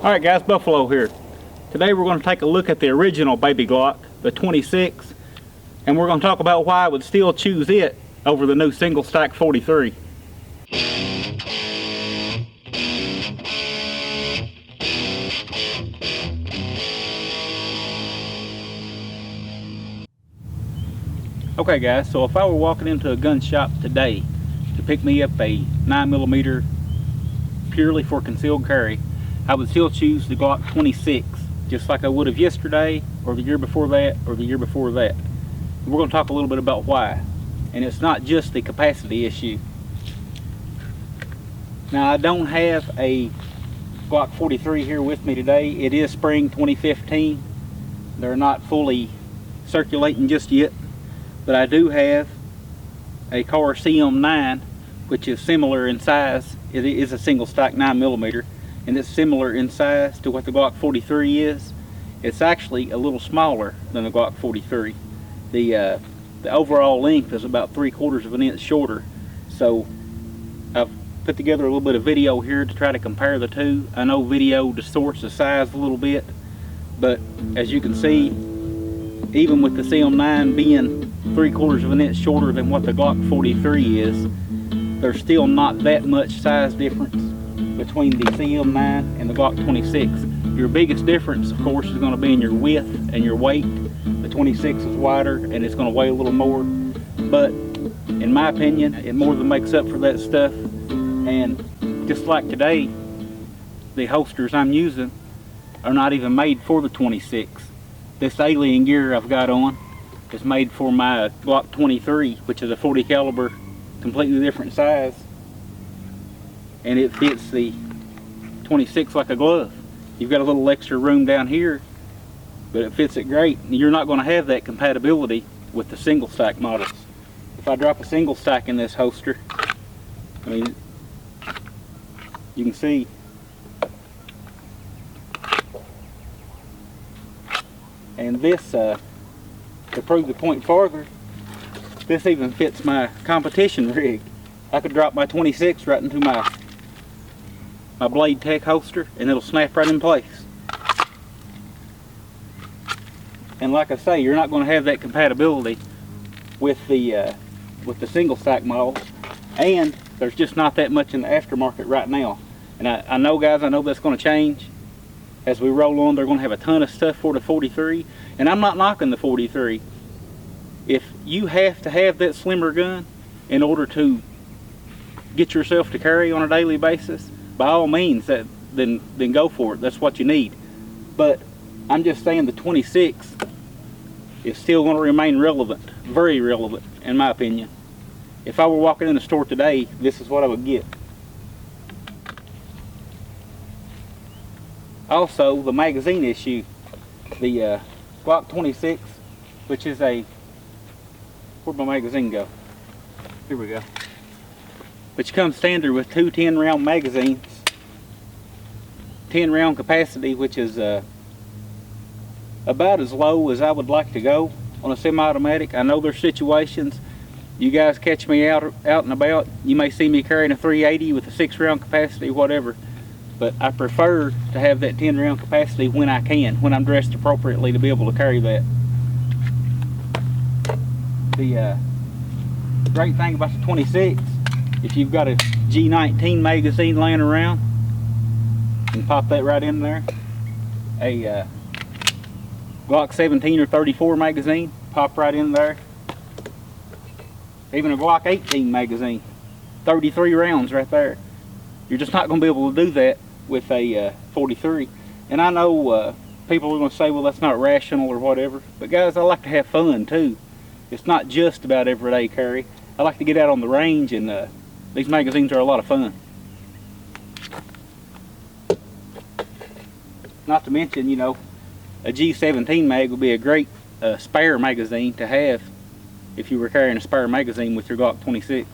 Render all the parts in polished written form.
Alright guys, Buffalo here. Today we're going to take a look at the original baby Glock, the 26, and we're going to talk about why I would still choose it over the new single stack 43. Okay guys, so if I were walking into a gun shop today to pick me up a 9mm purely for concealed carry, I would still choose the Glock 26, just like I would have yesterday, or the year before that, or the year before that. And we're going to talk a little bit about why. And it's not just the capacity issue. Now, I don't have a Glock 43 here with me today. It is spring 2015. They're not fully circulating just yet. But I do have a Car CM9, which is similar in size. It is a single stack 9mm. And it's similar in size to what the Glock 43 is. It's actually a little smaller than the Glock 43. The overall length is about 3/4 of an inch shorter. So I've put together a little bit of video here to try to compare the two. I know video distorts the size a little bit, but as you can see, even with the CM9 being 3/4 of an inch shorter than what the Glock 43 is, there's still not that much size difference between the CM9 and the Glock 26. Your biggest difference, of course, is going to be in your width and your weight. The 26 is wider and it's going to weigh a little more, but in my opinion, it more than makes up for that stuff. And just like today, the holsters I'm using are not even made for the 26. This alien gear I've got on is made for my Glock 23, which is a 40 caliber, completely different size. And it fits the 26 like a glove. You've got a little extra room down here, but it fits it great. You're not going to have that compatibility with the single stack models. If I drop a single stack in this holster, I mean, you can see and this, to prove the point farther, this even fits my competition rig. I could drop my 26 right into my Blade Tech holster and it'll snap right in place. And like I say, you're not going to have that compatibility with the single stack models, and there's just not that much in the aftermarket right now. And I know guys, I know that's going to change as we roll on. They're going to have a ton of stuff for the 43, and I'm not knocking the 43. If you have to have that slimmer gun in order to get yourself to carry on a daily basis, by all means, then go for it. That's what you need. But I'm just saying the 26 is still going to remain relevant, very relevant in my opinion. If I were walking in the store today, this is what I would get. Also, the magazine issue. The Glock 26, which is a, where'd my magazine go? Here we go. Which comes standard with two 10-round magazines, 10-round capacity, which is about as low as I would like to go on a semi-automatic. I know there's situations, you guys catch me out and about, you may see me carrying a 380 with a 6-round capacity, whatever, but I prefer to have that 10-round capacity when I can, when I'm dressed appropriately to be able to carry that. The great thing about the 26, if you've got a G19 magazine laying around, you can pop that right in there. A Glock 17 or 34 magazine, pop right in there. Even a Glock 18 magazine, 33 rounds right there. You're just not going to be able to do that with a 43. And I know people are going to say, well, that's not rational or whatever, but guys, I like to have fun too. It's not just about everyday carry. I like to get out on the range, and these magazines are a lot of fun. Not to mention, you know, a G17 mag would be a great spare magazine to have if you were carrying a spare magazine with your Glock 26.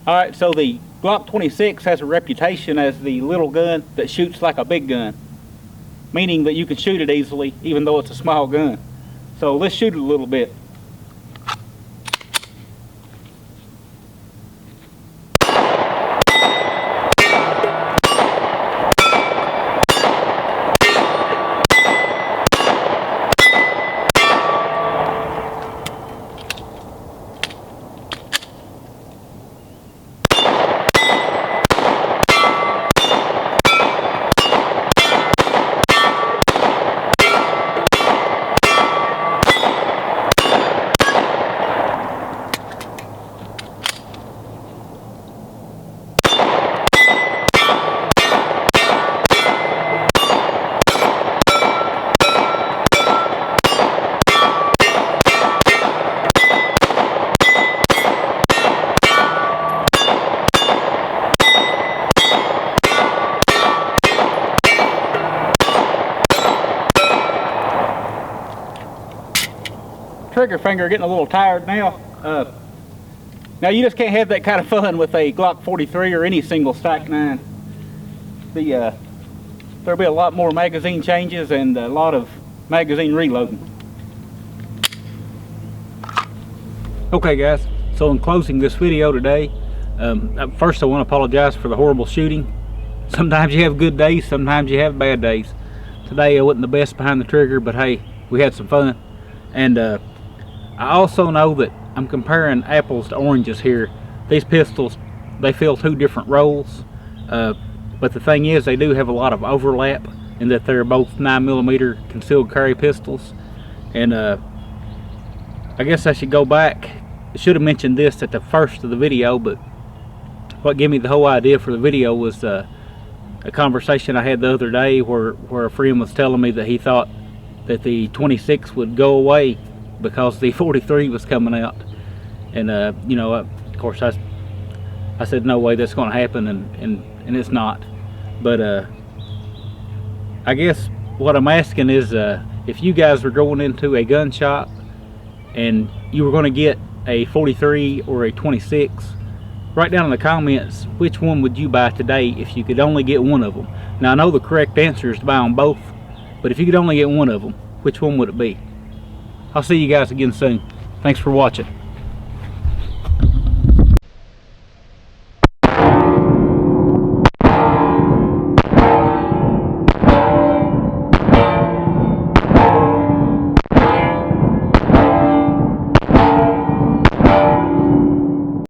Alright, so the Glock 26 has a reputation as the little gun that shoots like a big gun, meaning that you can shoot it easily even though it's a small gun. So let's shoot it a little bit. trigger finger getting a little tired now. Now you just can't have that kind of fun with a Glock 43 or any single stack 9. There'll be a lot more magazine changes and a lot of magazine reloading. Okay guys, so in closing this video today, first I want to apologize for the horrible shooting. Sometimes you have good days, sometimes you have bad days. Today I wasn't the best behind the trigger, but hey, we had some fun. And I also know that I'm comparing apples to oranges here. These pistols, they fill 2 different roles, but the thing is they do have a lot of overlap in that they're both 9mm concealed carry pistols. And I guess I should go back. I should have mentioned this at the first of the video, but what gave me the whole idea for the video was a conversation I had the other day where a friend was telling me that he thought that the 26 would go away because the 43 was coming out. And you know, of course I said no way that's going to happen, and it's not. But I guess what I'm asking is if you guys were going into a gun shop and you were going to get a 43 or a 26, write down in the comments which one would you buy today if you could only get one of them. Now I know the correct answer is to buy them both, but if you could only get one of them, which one would it be? I'll see you guys again soon. Thanks for watching.